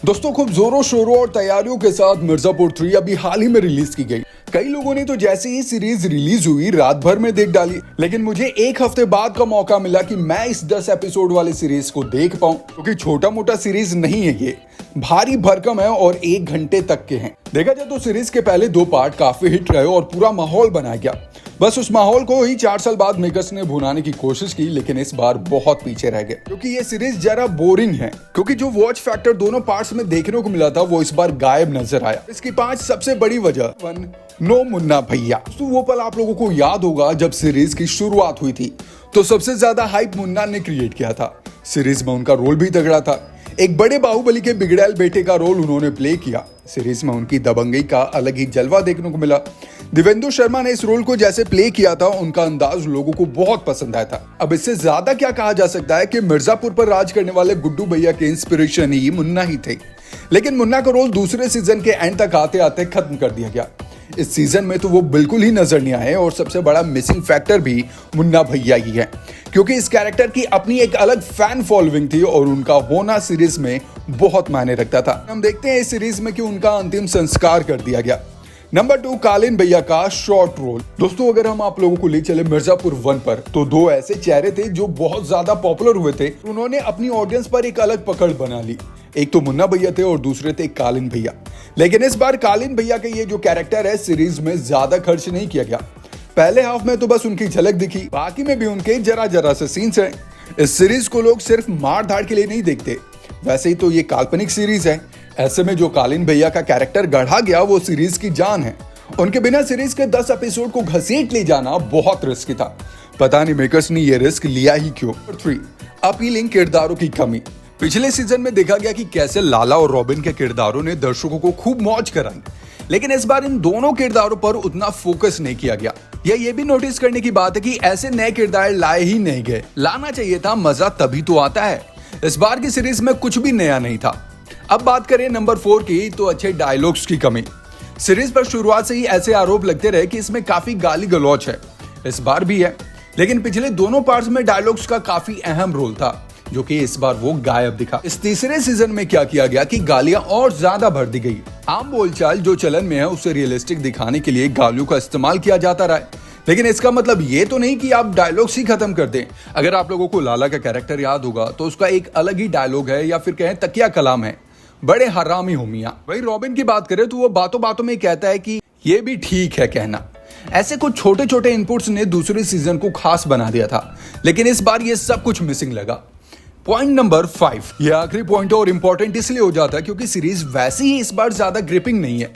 दोस्तों खूब जोरों शोरों और तैयारियों के साथ मिर्जापुर 3 अभी हाल ही में रिलीज की गई। कई लोगों ने तो जैसे ही सीरीज रिलीज हुई रात भर में देख डाली, लेकिन मुझे एक हफ्ते बाद का मौका मिला कि मैं इस 10 एपिसोड वाली सीरीज को देख पाऊं, क्योंकि छोटा मोटा सीरीज नहीं है ये, भारी भरकम है और 1 घंटे तक के हैं। देखा जाए तो सीरीज के पहले 2 पार्ट काफी हिट रहे और पूरा माहौल बनाया गया। बस उस माहौल को ही 4 साल बाद मेकर्स ने भुनाने की कोशिश की, लेकिन इस बार बहुत पीछे रह गए, क्योंकि ये सीरीज जरा बोरिंग है। क्योंकि जो वॉच फैक्टर दोनों पार्ट्स में देखने को मिला था वो इस बार गायब नजर आया। इसकी 5 सबसे बड़ी वजह 1, नो मुन्ना भैया। तो वो पल आप लोगों को याद होगा जब सीरीज की शुरुआत हुई थी, तो सबसे ज्यादा हाइप मुन्ना ने क्रिएट किया था। सीरीज में उनका रोल भी तगड़ा था। एक बड़े बाहुबली के बिगड़ैल बेटे का रोल उन्होंने प्ले किया। सीरीज में उनकी दबंगई का अलग ही जलवा देखने को मिला। देवेंद्र शर्मा ने इस रोल को जैसे प्ले किया था, उनका अंदाज लोगों को बहुत पसंद आया था। अब इससे ज्यादा क्या कहा जा सकता है कि मिर्जापुर पर राज करने वाले गुड्डू भैया के इंस्पिरेशन ही मुन्ना ही थे। लेकिन मुन्ना का रोल दूसरे सीजन के एंड तक आते आते खत्म कर दिया गया। इस सीजन में तो वो बिल्कुल ही नजर नहीं आए और सबसे बड़ा मिसिंग फैक्टर भी मुन्ना भैया ही है, क्योंकि इस कैरेक्टर की अपनी एक अलग फैन फॉलोइंग थी और उनका होना सीरीज में बहुत मायने रखता था। हम देखते हैं इस सीरीज में कि उनका अंतिम संस्कार कर दिया गया। नंबर 2, कालीन भैया का शॉर्ट रोल। दोस्तों अगर हम आप लोगों को ले चले मिर्जापुर 1 पर, तो 2 ऐसे चेहरे थे जो बहुत ज्यादा पॉपुलर हुए थे। उन्होंने अपनी ऑडियंस पर एक अलग पकड़ बना ली। एक तो मुन्ना भैया थे और दूसरे थे कालीन भैया। लेकिन इस बार कालीन भैया के ये जो कैरेक्टर है सीरीज में ज्यादा खर्च नहीं किया गया। पहले हाफ में तो बस उनकी झलक दिखी, बाकी में भी उनके जरा जरा से सीन्स हैं। इस सीरीज को लोग सिर्फ मार धाड़ के लिए नहीं देखते, वैसे ही तो ये काल्पनिक सीरीज है। ऐसे में जो कालीन भैया का कैरेक्टर गढ़ा गया वो सीरीज की जान है। उनके बिना सीरीज के 10 एपिसोड को घसीट ले जाना बहुत रिस्की था। पता नहीं मेकर्स ने ये रिस्क लिया ही क्यों। 3, अपीलिंग किरदारों की कमी। पिछले सीजन में देखा गया कि कैसे लाला और रॉबिन के किरदारों ने दर्शकों को खूब मौज कराई, लेकिन इस बार इन दोनों किरदारों पर उतना फोकस नहीं किया गया। ये भी नोटिस करने की बात है कि ऐसे नए किरदार लाए ही नहीं गए। लाना चाहिए था, मजा तभी तो आता है। इस बार की सीरीज में कुछ भी नया नहीं था। अब बात करें नंबर 4 की, तो अच्छे डायलॉग्स की कमी। सीरीज पर शुरुआत से ही ऐसे आरोप लगते रहे कि इसमें काफी गाली गलौच है। इस बार भी है, लेकिन पिछले दोनों पार्ट्स में डायलॉग्स का काफी अहम रोल था, जो कि इस बार वो गायब दिखा। इस तीसरे सीजन में क्या किया गया कि गालियां और ज्यादा भर दी गई। आम बोलचाल जो चलन में है उसे रियलिस्टिक दिखाने के लिए गालियों का इस्तेमाल किया जाता रहा है, लेकिन इसका मतलब ये तो नहीं कि आप डायलॉग्स ही खत्म कर दें। अगर आप लोगों को लाला का कैरेक्टर याद होगा तो उसका एक अलग ही डायलॉग है, या फिर कहें तकिया कलाम है, बड़े हरामी हो मियां। वही रॉबिन की बात करें तो वो बातों बातों में कहता है कि ये भी ठीक है कहना। ऐसे कुछ छोटे छोटे इनपुट्स ने दूसरे सीजन को खास बना दिया था, लेकिन इस बार ये सब कुछ मिसिंग लगा। पॉइंट नंबर 5, ये आखिरी पॉइंट और इंपॉर्टेंट इसलिए हो जाता है क्योंकि सीरीज वैसे ही इस बार ज्यादा ग्रिपिंग नहीं है।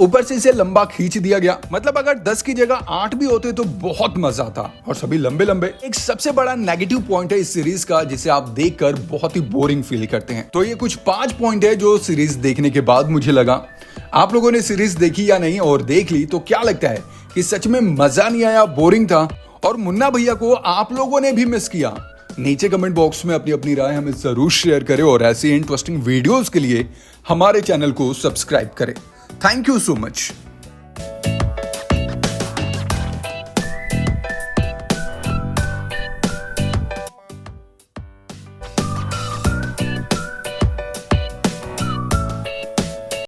ऊपर से इसे लंबा खींच दिया गया। मतलब अगर 10 की जगह 8 भी होते तो बहुत मजा आता, और सभी लंबे लंबे। एक सबसे बड़ा नेगेटिव पॉइंट है इस सीरीज का, जिसे आप देखकर बहुत ही बोरिंग फील करते हैं। तो ये कुछ 5 पॉइंट है जो सीरीज देखने के बाद मुझे लगा। आप लोगों ने सीरीज देखी या नहीं, और देख ली तो क्या लगता है कि सच में मजा नहीं आया, बोरिंग था, और मुन्ना भैया को आप लोगों ने भी मिस किया? नीचे कमेंट बॉक्स में अपनी अपनी राय हमें जरूर शेयर करें, और ऐसी इंटरेस्टिंग वीडियोस के लिए हमारे चैनल को सब्सक्राइब करें। Thank you so much.